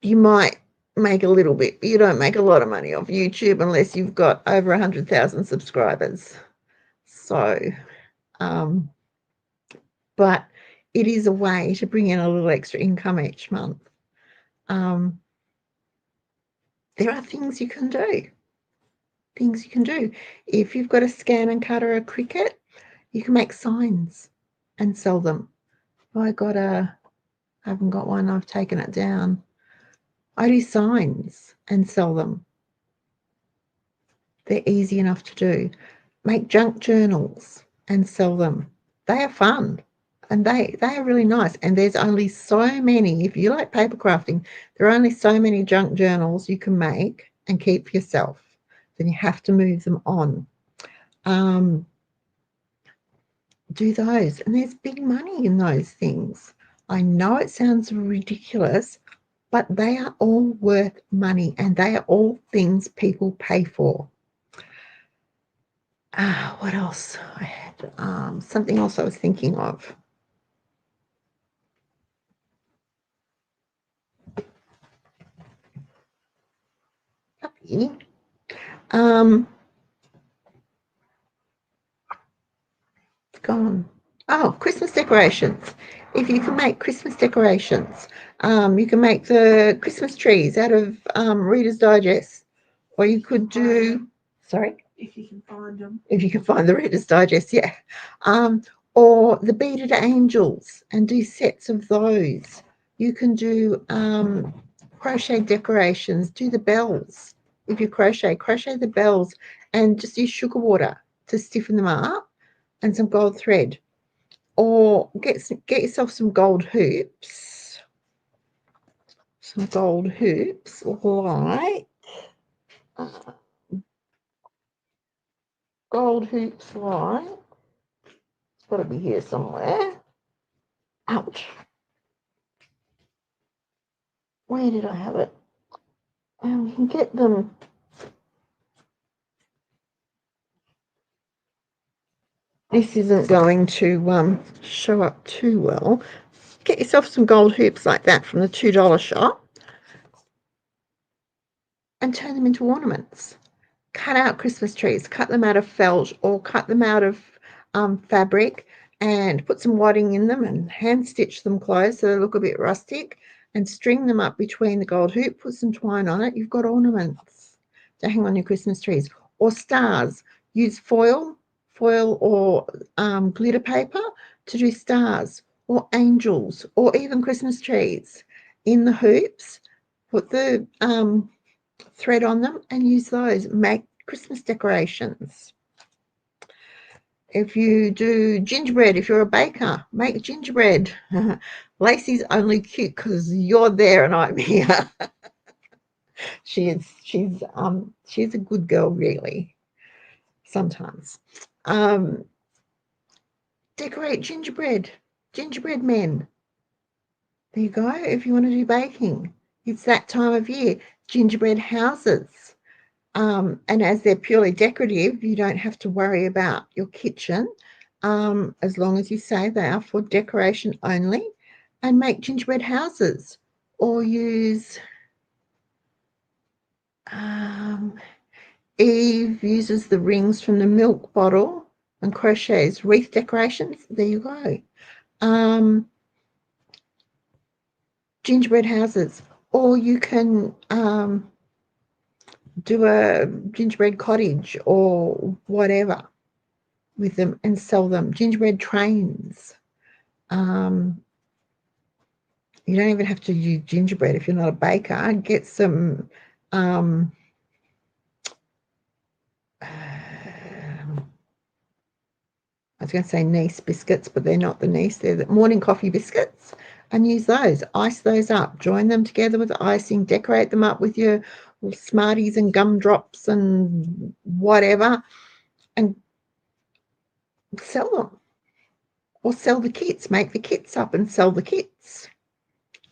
You might make a little bit. You don't make a lot of money off YouTube unless you've got over 100,000 subscribers. So, but it is a way to bring in a little extra income each month. There are things you can do. If you've got a scan and cut or a Cricut, you can make signs and sell them. I haven't got one, I've taken it down. I do signs and sell them. They're easy enough to do. Make junk journals and sell them. They are fun and they are really nice. And there's only so many, if you like paper crafting, there are only so many junk journals you can make and keep for yourself. Then you have to move them on. Do those. And there's big money in those things. I know it sounds ridiculous, but they are all worth money and they are all things people pay for. What else? I had something else I was thinking of. Puppy. It's gone. Oh, Christmas decorations. If you can make Christmas decorations, you can make the Christmas trees out of Reader's Digest, or you could do. Sorry. If you can find them. If you can find the Reader's Digest, yeah. Or the beaded angels and do sets of those. You can do crochet decorations, do the bells. If you crochet the bells and just use sugar water to stiffen them up and some gold thread. Or get yourself some gold hoops. Some gold hoops like gold hoops like, it's got to be here somewhere. Ouch. Where did I have it? And we can get them. This isn't going to show up too well. Get yourself some gold hoops like that from the $2 shop and turn them into ornaments. Cut out Christmas trees, cut them out of felt or cut them out of fabric and put some wadding in them and hand stitch them closed so they look a bit rustic and string them up between the gold hoop, put some twine on it. You've got ornaments to hang on your Christmas trees. Or stars. Use foil or glitter paper to do stars or angels or even Christmas trees in the hoops. Put the thread on them and use those. Make Christmas decorations. If you do gingerbread, if you're a baker, make gingerbread. Lacey's only cute because you're there and I'm here. she's a good girl, really. Sometimes. Decorate gingerbread men. There you go. If you want to do baking, it's that time of year. Gingerbread houses. And as they're purely decorative, you don't have to worry about your kitchen, as long as you say they are for decoration only, and make gingerbread houses. Or use Eve uses the rings from the milk bottle and crochets wreath decorations. There you go. Gingerbread houses. Or you can do a gingerbread cottage or whatever with them and sell them. Gingerbread trains. You don't even have to use gingerbread if you're not a baker. Get some I was going to say Nice biscuits, but they're not the Nice. They're the morning coffee biscuits. and use those. Ice those up. Join them together with icing. Decorate them up with your Smarties and gumdrops and whatever, and sell them. Or sell the kits. Make the kits up and sell the kits.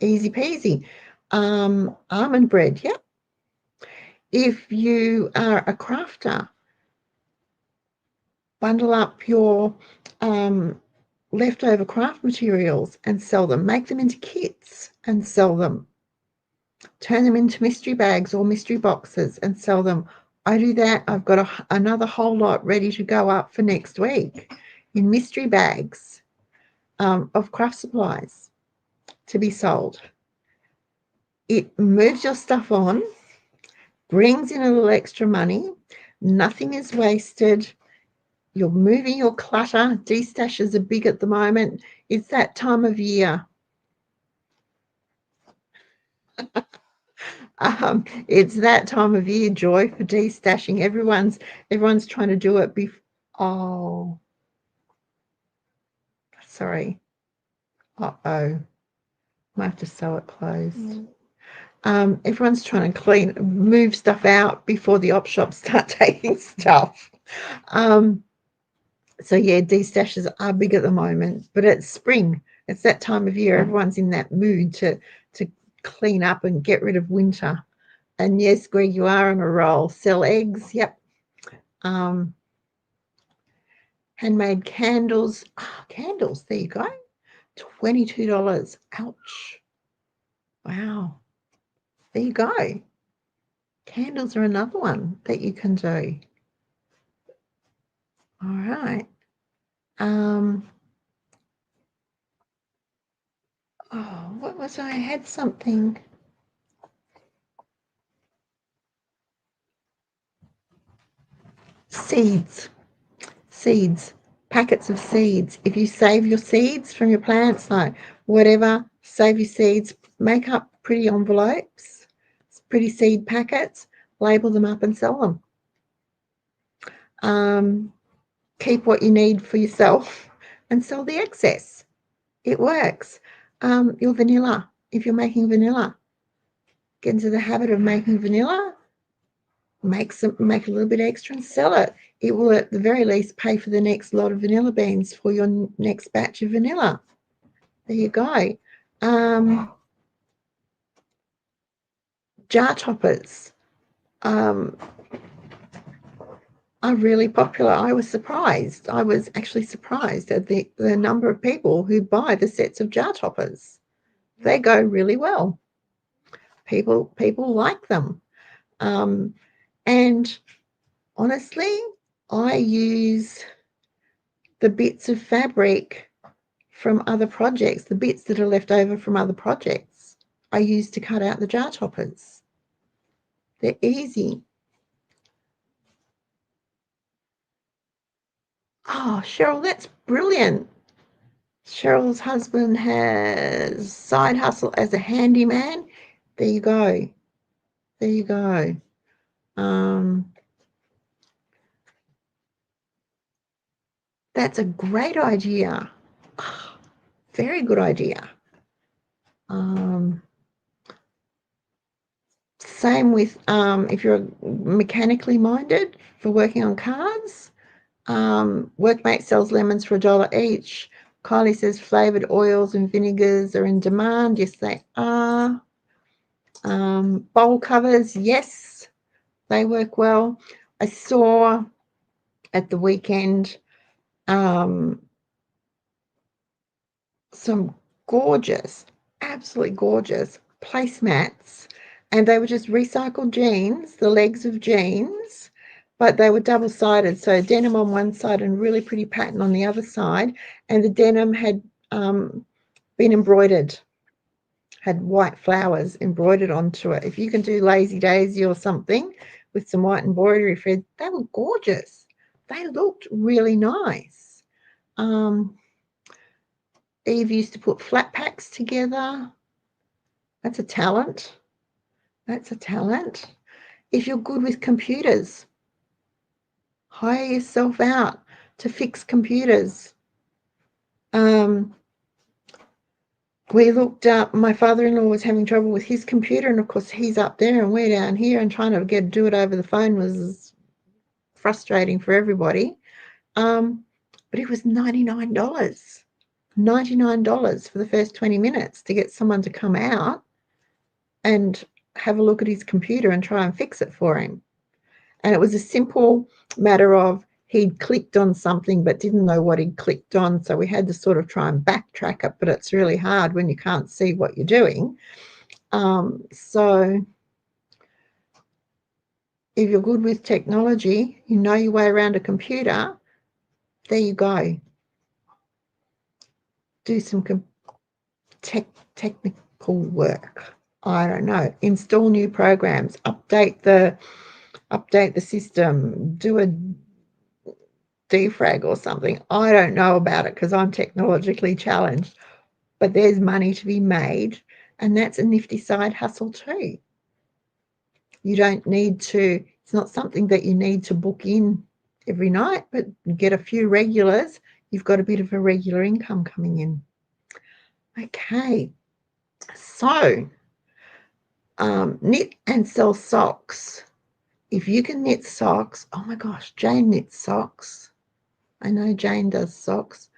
Easy peasy. Almond bread, yep. If you are a crafter, bundle up your leftover craft materials and sell them. Make them into kits and sell them. Turn them into mystery bags or mystery boxes and sell them. I do that. I've got another whole lot ready to go up for next week in mystery bags of craft supplies to be sold. It moves your stuff on, brings in a little extra money. Nothing is wasted. You're moving your clutter. Destashes are big at the moment. It's that time of year. It's that time of year, Joy, for destashing. Everyone's trying to do it before. Oh, sorry. Uh-oh. I have to sew it closed. Everyone's trying to move stuff out before the op shops start taking stuff. So yeah, destashes are big at the moment, but it's spring. It's that time of year. Everyone's in that mood to clean up and get rid of winter. And yes, Greg, you are on a roll. Sell eggs. Yep. Handmade candles. Oh, candles. There you go. $22. Ouch. Wow. There you go. Candles are another one that you can do. All right. Oh, what was I? Had something. Seeds. Packets of seeds. If you save your seeds from your plants, like whatever, save your seeds, make up pretty envelopes, pretty seed packets, label them up and sell them. Keep what you need for yourself and sell the excess. It works. Your vanilla, if you're making vanilla, get into the habit of making vanilla, make a little bit extra and sell it. It will at the very least pay for the next lot of vanilla beans for your next batch of vanilla. There you go. Jar toppers are really popular. I was surprised. I was actually surprised at the number of people who buy the sets of jar toppers. They go really well. People like them. And honestly, I use the bits of fabric from other projects, the bits that are left over from other projects, I use to cut out the jar toppers. They're easy. Oh, Cheryl, that's brilliant. Cheryl's husband has side hustle as a handyman. There you go. There you go. That's a great idea. Oh, very good idea. Same with if you're mechanically minded for working on cars. Workmate sells lemons for $1 each. Kylie says flavoured oils and vinegars are in demand. Yes, they are. Bowl covers, yes, they work well. I saw at the weekend some gorgeous, absolutely gorgeous placemats, and they were just recycled jeans, the legs of jeans, but they were double-sided, so denim on one side and really pretty pattern on the other side, and the denim had been embroidered, had white flowers embroidered onto it. If you can do Lazy Daisy or something with some white embroidery thread, they were gorgeous. They looked really nice. Eve used to put flat packs together. That's a talent. That's a talent. If you're good with computers, hire yourself out to fix computers. we looked up, my father-in-law was having trouble with his computer, and of course he's up there and we're down here, and trying to do it over the phone was frustrating for everybody. But it was $99. $99 for the first 20 minutes to get someone to come out and have a look at his computer and try and fix it for him. And it was a simple matter of he'd clicked on something but didn't know what he'd clicked on, so we had to sort of try and backtrack it, but it's really hard when you can't see what you're doing. So if you're good with technology, you know your way around a computer, there you go. Do some technical work. I don't know. Install new programs, update the system, do a defrag or something. I don't know about it because I'm technologically challenged, but there's money to be made, and that's a nifty side hustle too. You don't need to, it's not something that you need to book in every night, but get a few regulars. You've got a bit of a regular income coming in. Okay, so knit and sell socks. If you can knit socks, oh my gosh, Jane knits socks. I know Jane does socks.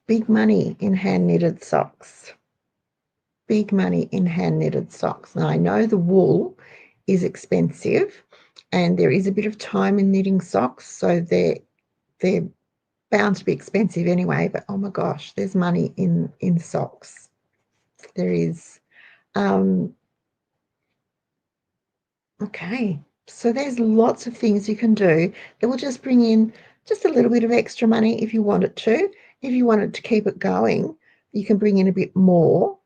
Big money in hand knitted socks. Big money in hand knitted socks. Now I know the wool is expensive, and there is a bit of time in knitting socks, so they're bound to be expensive anyway. But oh my gosh, there's money in socks. There is. Okay, so there's lots of things you can do that will just bring in just a little bit of extra money if you want it to. If you wanted to keep it going, you can bring in a bit more.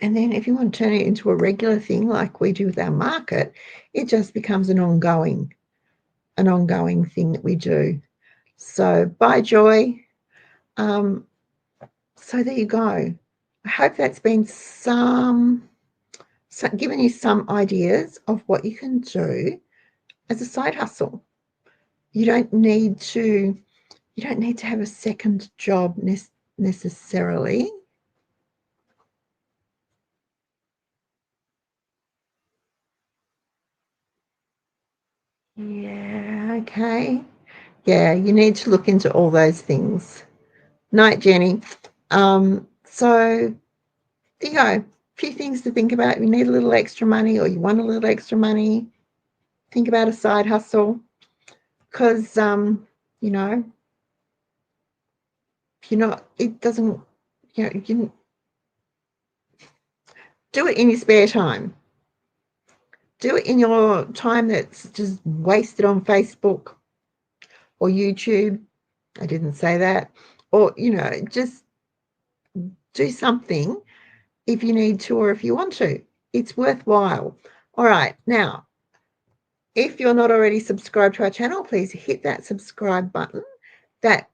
And then if you want to turn it into a regular thing like we do with our market, it just becomes an ongoing thing that we do. So bye, Joy. So there you go. I hope that's been giving you some ideas of what you can do as a side hustle. You don't need to have a second job necessarily. Yeah, okay. Yeah, you need to look into all those things. Night, Jenny. So there you go. A few things to think about. You need a little extra money, or you want a little extra money, think about a side hustle. Because you know, if you're not, it doesn't, you know, you can do it in your spare time. Do it in your time that's just wasted on Facebook or YouTube. I didn't say that. Or, you know, just do something if you need to or if you want to. It's worthwhile. All right. Now, if you're not already subscribed to our channel, please hit that subscribe button. That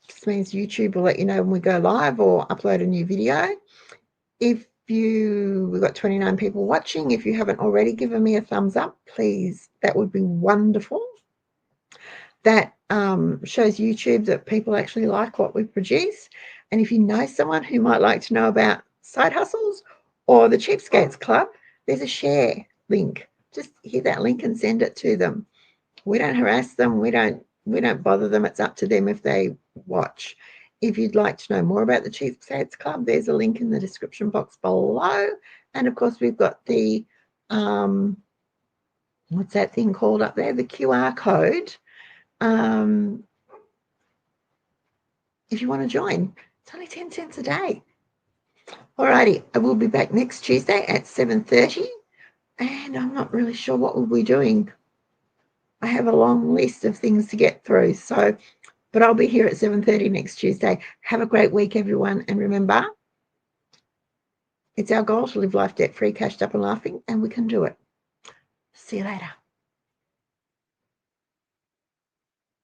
just means YouTube will let you know when we go live or upload a new video. We've got 29 people watching. If you haven't already given me a thumbs up, please, that would be wonderful. That shows YouTube that people actually like what we produce. And if you know someone who might like to know about side hustles or the Cheapskates Club, there's a share link. Just hit that link and send it to them. We don't harass them. We don't bother them. It's up to them if they watch. If you'd like to know more about the Cheapskates Club, there's a link in the description box below. And of course, we've got the what's that thing called up there? The QR code. If you want to join, it's only 10 cents a day. Alrighty, I will be back next Tuesday at 7:30, and I'm not really sure what we'll be doing. I have a long list of things to get through, but I'll be here at 7:30 next Tuesday. Have a great week, everyone, and remember, it's our goal to live life debt-free, cashed up and laughing, and we can do it. See you later.